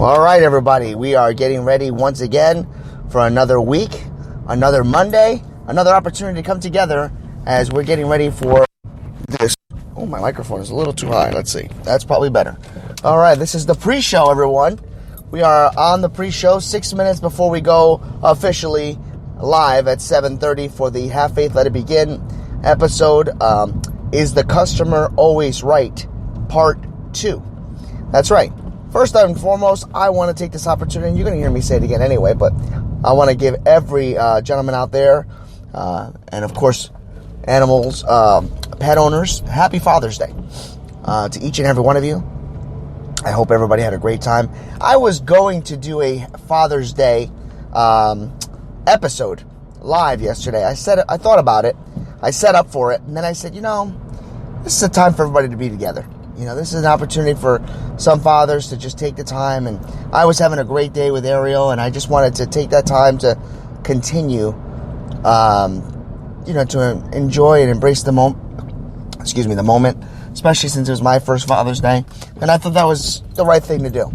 All right, everybody, we are getting ready once again for another week, another Monday, another opportunity to come together as we're getting ready for this. Oh, my microphone is a little too high. Let's see. That's probably better. All right, this is the pre-show, everyone. We are on the pre-show 6 minutes before we go officially live at 7:30 for the Have Faith, Let It Begin episode. Is the Customer Always Right? Part 2. That's right. First and foremost, I want to take this opportunity, and you're going to hear me say it again anyway, but I want to give every gentleman out there, and of course, animals, pet owners, happy Father's Day to each and every one of you. I hope everybody had a great time. I was going to do a Father's Day episode live yesterday. I thought about it. I set up for it, and then I said, this is a time for everybody to be together. This is an opportunity for some fathers to just take the time, and I was having a great day with Ariel, and I just wanted to take that time to continue, to enjoy and embrace the moment, especially since it was my first Father's Day, and I thought that was the right thing to do.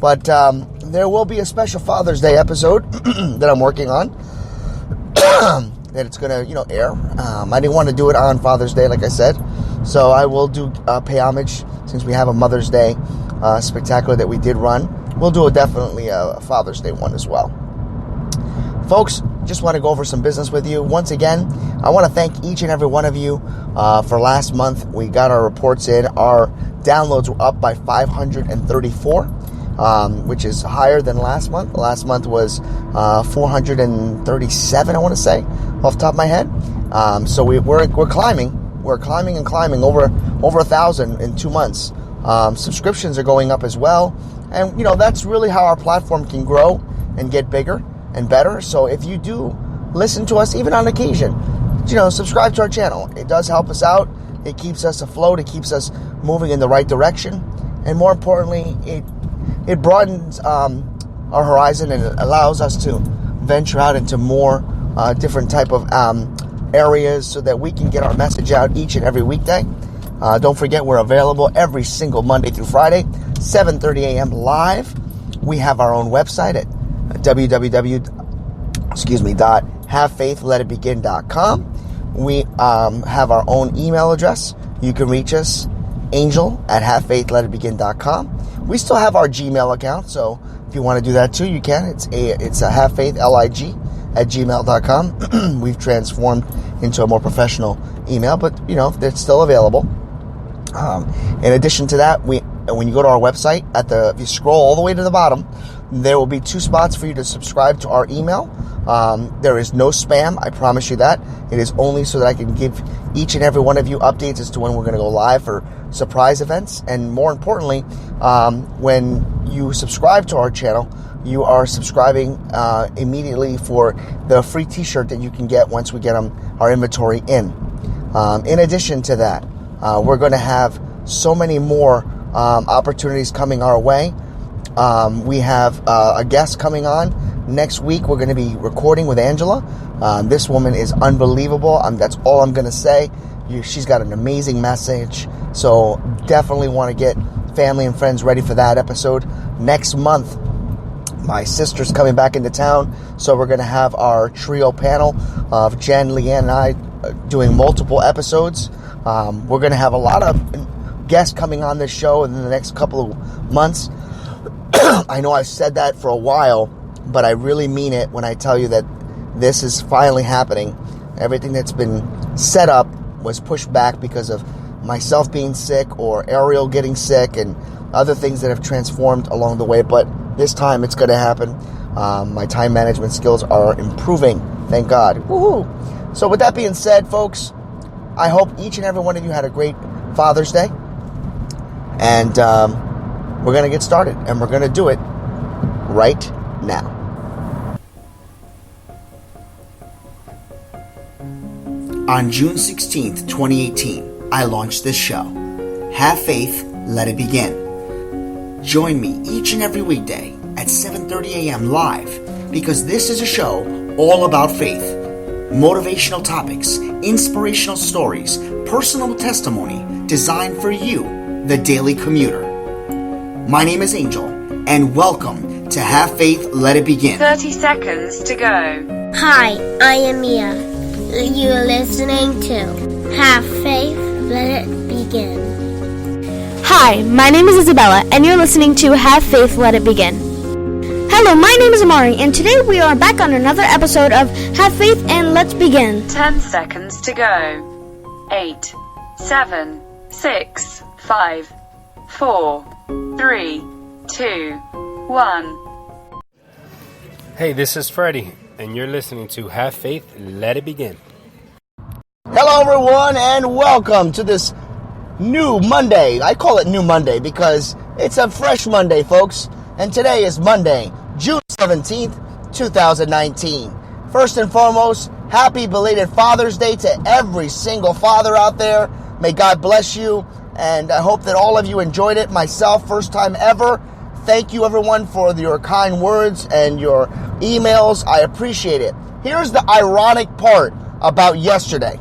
But there will be a special Father's Day episode that I'm working on, that it's going to, air. I didn't want to do it on Father's Day, like I said. So I will do pay homage, since we have a Mother's Day spectacular that we did run. We'll do definitely a Father's Day one as well. Folks, just want to go over some business with you. Once again, I want to thank each and every one of you for last month. We got our reports in. Our downloads were up by 534, which is higher than last month. Last month was 437, I want to say, off the top of my head. So we're climbing. We're climbing and climbing over 1,000 in 2 months. Subscriptions are going up as well. And, that's really how our platform can grow and get bigger and better. So if you do listen to us, even on occasion, subscribe to our channel. It does help us out. It keeps us afloat. It keeps us moving in the right direction. And more importantly, it broadens our horizon, and it allows us to venture out into more different type of areas so that we can get our message out each and every weekday. Don't forget, we're available every single Monday through Friday, 7:30 a.m. live. We have our own website at www.havefaithletitbegin.com. We have our own email address. You can reach us, angel@havefaithletitbegin.com. We still have our Gmail account, so if you want to do that too, you can. It's a havefaithlig@gmail.com. We've transformed into a more professional email, but it's still available. In addition to that, when you go to our website, if you scroll all the way to the bottom, there will be 2 spots for you to subscribe to our email. There is no spam, I promise you that. It is only so that I can give each and every one of you updates as to when we're going to go live for surprise events. And more importantly, when you subscribe to our channel, you are subscribing immediately for the free t-shirt that you can get once we get our inventory in. In addition to that, we're going to have so many more opportunities coming our way. We have a guest coming on next week. We're going to be recording with Angela. This woman is unbelievable. That's all I'm going to say. She's got an amazing message. So definitely want to get family and friends ready for that episode. Next month, my sister's coming back into town, so we're going to have our trio panel of Jen, Leanne, and I doing multiple episodes. We're going to have a lot of guests coming on this show in the next couple of months. I know I've said that for a while, but I really mean it when I tell you that this is finally happening. Everything that's been set up was pushed back because of myself being sick or Ariel getting sick and other things that have transformed along the way, but this time it's going to happen. My time management skills are improving, thank God. Woohoo! So with that being said, folks, I hope each and every one of you had a great Father's Day. And we're going to get started, and we're going to do it right now. On June 16th, 2018, I launched this show, Have Faith, Let It Begin. Join me each and every weekday at 7:30 a.m. live, because this is a show all about faith, motivational topics, inspirational stories, personal testimony designed for you, the daily commuter. My name is Angel, and welcome to Have Faith, Let It Begin. 30 seconds to go. Hi, I am Mia. You're listening to Have Faith, Let It Begin. Hi, my name is Isabella, and you're listening to Have Faith, Let It Begin. Hello, my name is Amari, and today we are back on another episode of Have Faith and Let's Begin. 10 seconds to go. 8, 7, 6, 5, 4, 3, 2, 1. Hey, this is Freddie, and you're listening to Have Faith, Let It Begin. Hello, everyone, and welcome to this new Monday. I call it New Monday because it's a fresh Monday, folks. And today is Monday, June 17th, 2019. First and foremost, happy belated Father's Day to every single father out there. May God bless you, and I hope that all of you enjoyed it. Myself, first time ever. Thank you, everyone, for your kind words and your emails. I appreciate it. Here's the ironic part about yesterday.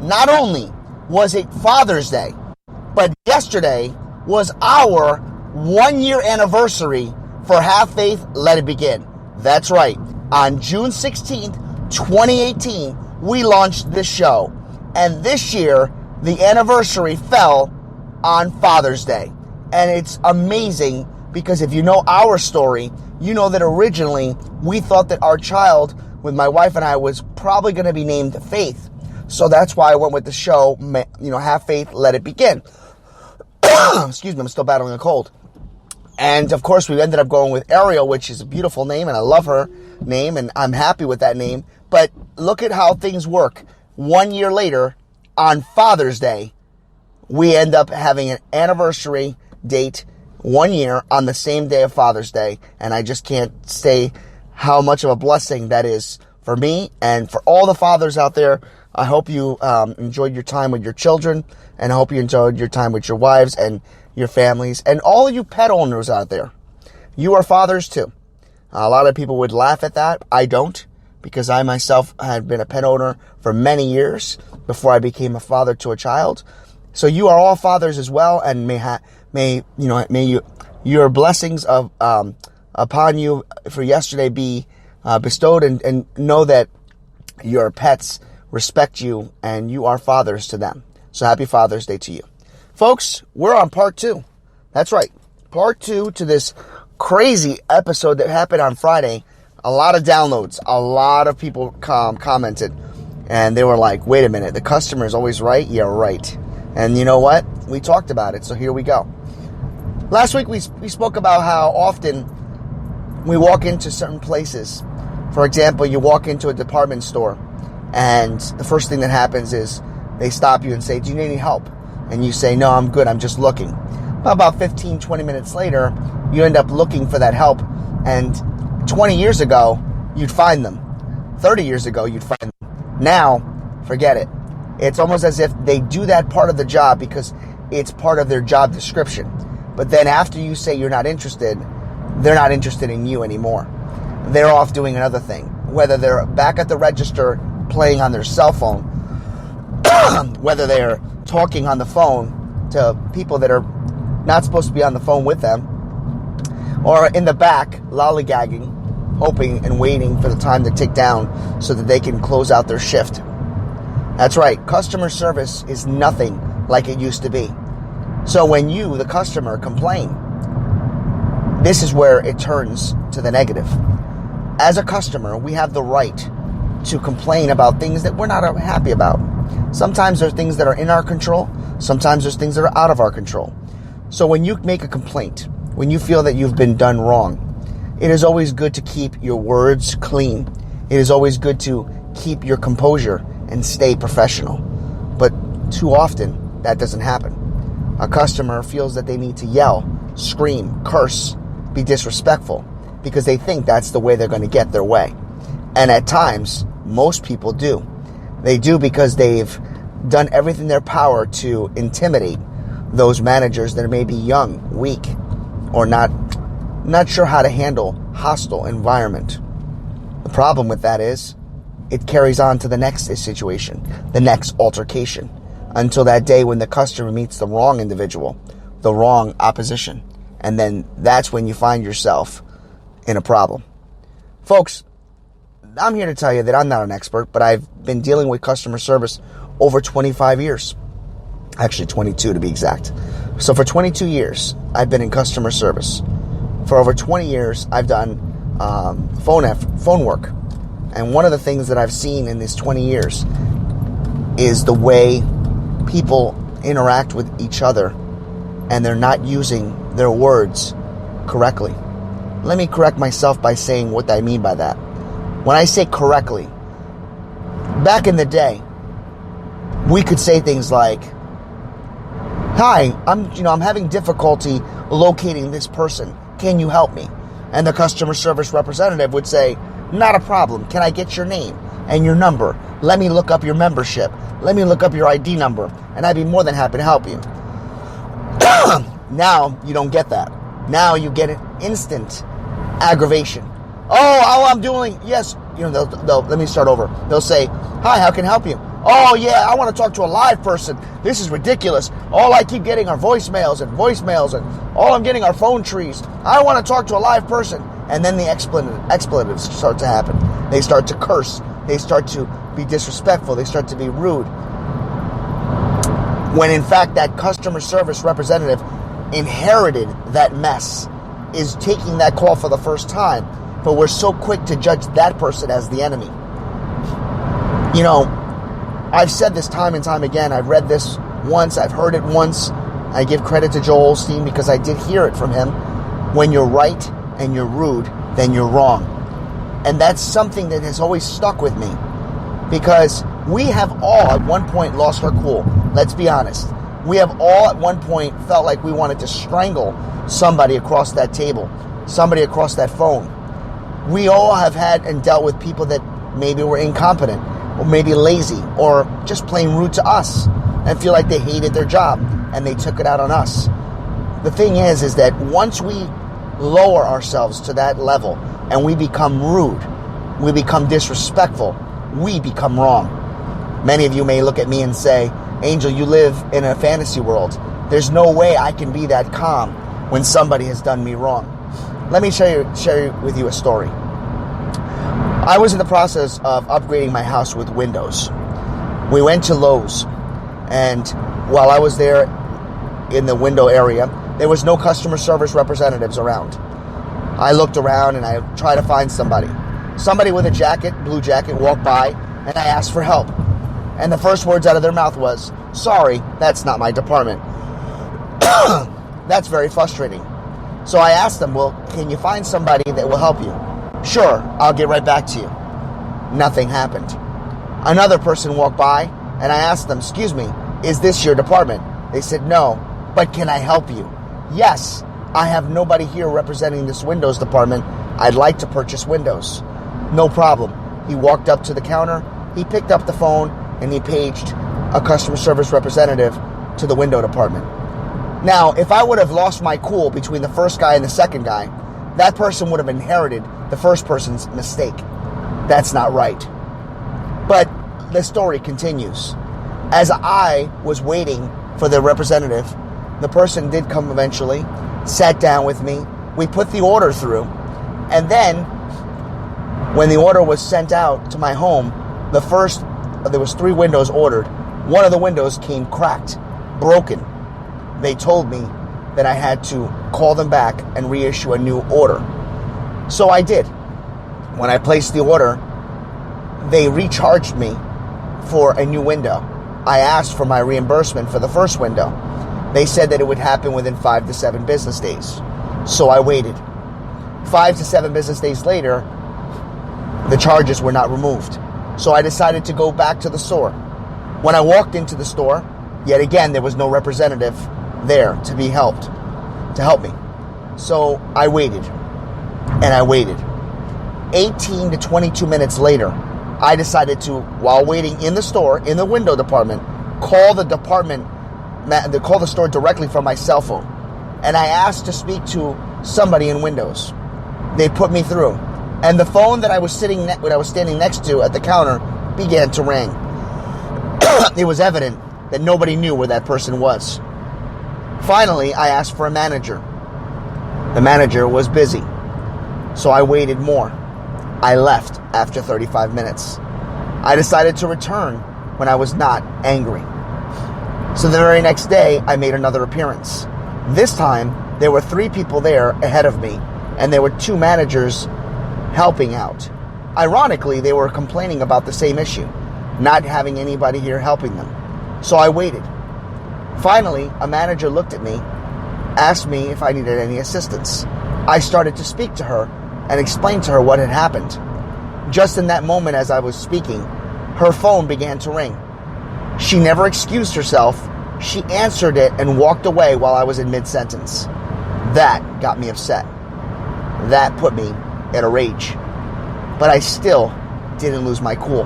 Not only was it Father's Day, but yesterday was our 1-year anniversary for Have Faith, Let It Begin. That's right. On June 16th, 2018, we launched this show. And this year, the anniversary fell on Father's Day. And it's amazing because if you know our story, you know that originally we thought that our child, with my wife and I, was probably going to be named Faith. So that's why I went with the show, Have Faith, Let It Begin. Excuse me, I'm still battling a cold. And of course, we ended up going with Ariel, which is a beautiful name, and I love her name, and I'm happy with that name. But look at how things work. 1 year later, on Father's Day, we end up having an anniversary date, 1 year, on the same day of Father's Day. And I just can't say how much of a blessing that is for me and for all the fathers out there. I hope you enjoyed your time with your children, and I hope you enjoyed your time with your wives and your families, and all you pet owners out there. You are fathers too. A lot of people would laugh at that. I don't, because I myself had been a pet owner for many years before I became a father to a child. So you are all fathers as well, and may your blessings of upon you for yesterday be bestowed, and know that your pets respect you and you are fathers to them. So happy Father's Day to you. Folks, we're on part 2. That's right. Part 2 to this crazy episode that happened on Friday. A lot of downloads. A lot of people commented. And they were like, wait a minute, the customer is always right? Yeah, right. And you know what? We talked about it, so here we go. Last week we spoke about how often we walk into certain places. For example, you walk into a department store, and the first thing that happens is they stop you and say, do you need any help? And you say, no, I'm good, I'm just looking. About 15, 20 minutes later, you end up looking for that help. And 20 years ago, you'd find them. 30 years ago, you'd find them. Now, forget it. It's almost as if they do that part of the job because it's part of their job description. But then after you say you're not interested, they're not interested in you anymore. They're off doing another thing. Whether they're back at the register playing on their cell phone, whether they're talking on the phone to people that are not supposed to be on the phone with them, or in the back lollygagging, hoping and waiting for the time to tick down so that they can close out their shift. That's right, customer service is nothing like it used to be. So when you, the customer, complain, this is where it turns to the negative. As a customer, we have the right to complain about things that we're not happy about. Sometimes there's things that are in our control. Sometimes there's things that are out of our control. So when you make a complaint, when you feel that you've been done wrong, it is always good to keep your words clean. It is always good to keep your composure and stay professional. But too often, that doesn't happen. A customer feels that they need to yell, scream, curse, be disrespectful, because they think that's the way they're going to get their way. And at times, most people do. They do because they've done everything in their power to intimidate those managers that may be young, weak, or not sure how to handle hostile environment. The problem with that is it carries on to the next situation, the next altercation, until that day when the customer meets the wrong individual, the wrong opposition, And then that's when you find yourself in a problem. Folks, I'm here to tell you that I'm not an expert, but I've been dealing with customer service over 25 years. Actually, 22 to be exact. So for 22 years, I've been in customer service. For over 20 years, I've done phone work. And one of the things that I've seen in these 20 years is the way people interact with each other and they're not using their words correctly. Let me correct myself by saying what I mean by that. When I say correctly, back in the day, we could say things like, "Hi, I'm having difficulty locating this person. Can you help me?" And the customer service representative would say, "Not a problem. Can I get your name and your number? Let me look up your membership. Let me look up your ID number, and I'd be more than happy to help you." Now you don't get that. Now you get an instant aggravation. Oh, I'm doing, yes. They'll let me start over. They'll say, "Hi, how can I help you?" "Oh, yeah, I want to talk to a live person. This is ridiculous. All I keep getting are voicemails, and all I'm getting are phone trees. I want to talk to a live person." And then the expletives start to happen. They start to curse. They start to be disrespectful. They start to be rude. When in fact that customer service representative inherited that mess, is taking that call for the first time, but we're so quick to judge that person as the enemy. I've said this time and time again. I've read this once. I've heard it once. I give credit to Joel Osteen because I did hear it from him. When you're right and you're rude, then you're wrong. And that's something that has always stuck with me, because we have all at one point lost our cool. Let's be honest. We have all at one point felt like we wanted to strangle somebody across that table, somebody across that phone. We all have had and dealt with people that maybe were incompetent, or maybe lazy, or just plain rude to us, and feel like they hated their job and they took it out on us. The thing is that once we lower ourselves to that level and we become rude, we become disrespectful, we become wrong. Many of you may look at me and say, "Angel, you live in a fantasy world. There's no way I can be that calm when somebody has done me wrong." Let me share with you a story. I was in the process of upgrading my house with windows. We went to Lowe's, and while I was there in the window area, there was no customer service representatives around. I looked around and I tried to find somebody. Somebody with a jacket, blue jacket, walked by, and I asked for help. And the first words out of their mouth was, "Sorry, that's not my department." That's very frustrating. So I asked them, "Well, can you find somebody that will help you?" "Sure, I'll get right back to you." Nothing happened. Another person walked by, and I asked them, "Excuse me, is this your department?" They said, "No, but can I help you?" "Yes, I have nobody here representing this Windows department. I'd like to purchase windows." "No problem." He walked up to the counter, he picked up the phone, and he paged a customer service representative to the window department. Now, if I would have lost my cool between the first guy and the second guy, that person would have inherited the first person's mistake. That's not right. But the story continues. As I was waiting for the representative, the person did come eventually, sat down with me, we put the order through, and then when the order was sent out to my home, there was 3 windows ordered. One of the windows came cracked, broken. They told me that I had to call them back and reissue a new order. So I did. When I placed the order, they recharged me for a new window. I asked for my reimbursement for the first window. They said that it would happen within 5 to 7 business days. So I waited. 5 to 7 business days later, the charges were not removed. So I decided to go back to the store. When I walked into the store, yet again, there was no representative there to help me. So I waited, and I waited. 18 to 22 minutes later, I decided to, while waiting in the store, in the window department, call the store directly from my cell phone. And I asked to speak to somebody in Windows. They put me through. And the phone that I was standing next to at the counter began to ring. It was evident that nobody knew where that person was. Finally, I asked for a manager. The manager was busy, so I waited more. I left after 35 minutes. I decided to return when I was not angry. So the very next day, I made another appearance. This time, there were 3 people there ahead of me, and there were 2 managers helping out. Ironically, they were complaining about the same issue, not having anybody here helping them. So I waited. Finally, a manager looked at me, asked me if I needed any assistance. I started to speak to her and explain to her what had happened. Just in that moment as I was speaking, her phone began to ring. She never excused herself. She answered it and walked away while I was in mid-sentence. That got me upset. That put me in a rage. But I still didn't lose my cool.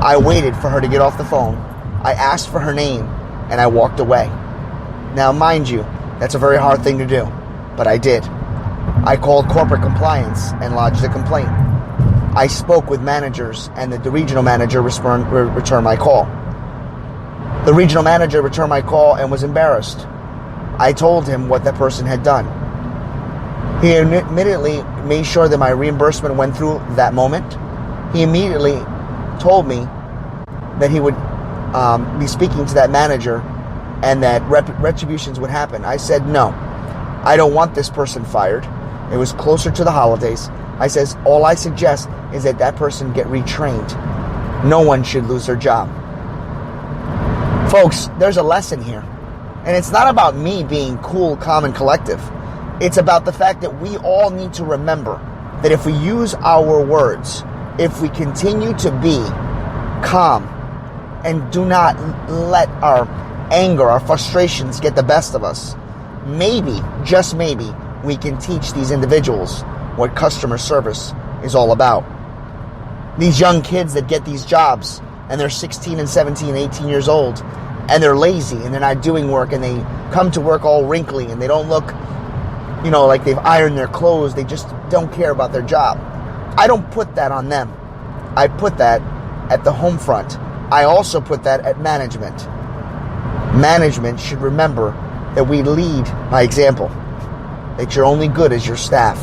I waited for her to get off the phone. I asked for her name and I walked away. Now, mind you, that's a very hard thing to do, but I did. I called corporate compliance and lodged a complaint. I spoke with managers, and the regional manager returned my call. The regional manager returned my call and was embarrassed. I told him what that person had done. He immediately made sure that my reimbursement went through that moment. He immediately told me that he would be speaking to that manager and that retributions would happen. I said, no, I don't want this person fired. It was closer to the holidays. I says, all I suggest is that that person get retrained. No one should lose their job. Folks, there's a lesson here. And it's not about me being cool, calm, and collective. It's about the fact that we all need to remember that if we use our words, if we continue to be calm and do not let our anger, our frustrations get the best of us, maybe, just maybe, we can teach these individuals what customer service is all about. These young kids that get these jobs and they're 16 and 17, 18 years old and they're lazy and they're not doing work and they come to work all wrinkly and they don't look, like they've ironed their clothes. They just don't care about their job. I don't put that on them. I put that at the home front. I also put that at management. Management should remember that we lead by example, that you're only good as your staff.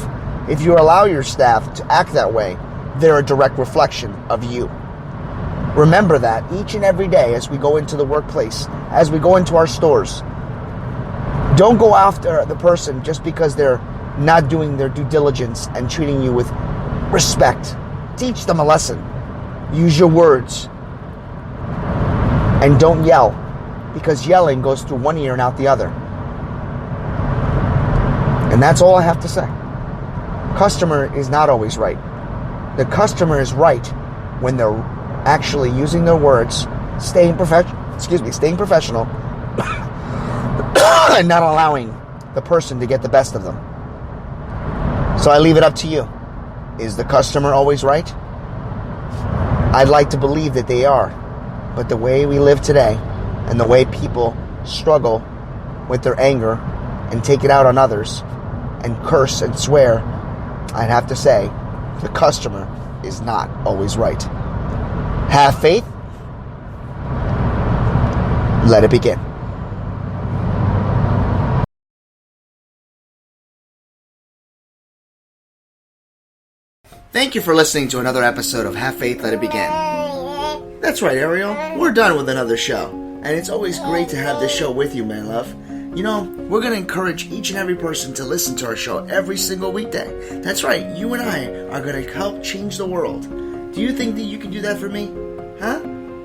If you allow your staff to act that way, they're a direct reflection of you. Remember that each and every day as we go into the workplace, as we go into our stores. Don't go after the person just because they're not doing their due diligence and treating you with respect. Teach them a lesson. Use your words. And don't yell, because yelling goes through one ear and out the other. And that's all I have to say. Customer is not always right. The customer is right when they're actually using their words, staying professional, and not allowing the person to get the best of them. So I leave it up to you. Is the customer always right? I'd like to believe that they are. But the way we live today and the way people struggle with their anger and take it out on others and curse and swear, I'd have to say the customer is not always right. Have faith. Let it begin. Thank you for listening to another episode of Have Faith, Let It Begin. That's right, Ariel. We're done with another show. And it's always great to have this show with you, my love. We're going to encourage each and every person to listen to our show every single weekday. That's right, you and I are going to help change the world. Do you think that you can do that for me? Huh?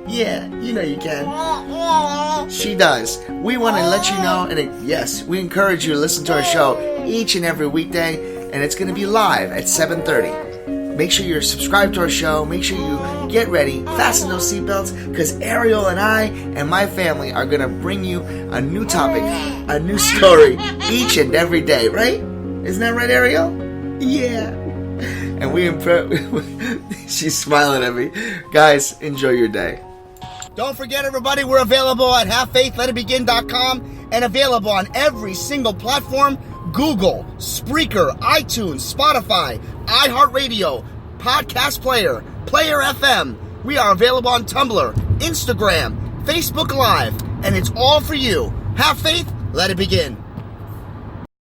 Yeah, you know you can. She does. We want to let you know, and yes, we encourage you to listen to our show each and every weekday, and it's going to be live at 7:30. Make sure you're subscribed to our show. Make sure you get ready, fasten those seatbelts, because Ariel and I and my family are going to bring you a new topic, a new story each and every day, right? Isn't that right, Ariel? Yeah. And she's smiling at me. Guys, enjoy your day. Don't forget, everybody, we're available at HaveFaithLetItBegin.com and available on every single platform: Google, Spreaker, iTunes, Spotify, iHeartRadio, Podcast Player, Player FM. We are available on Tumblr, Instagram, Facebook Live, and it's all for you. Have faith, let it begin.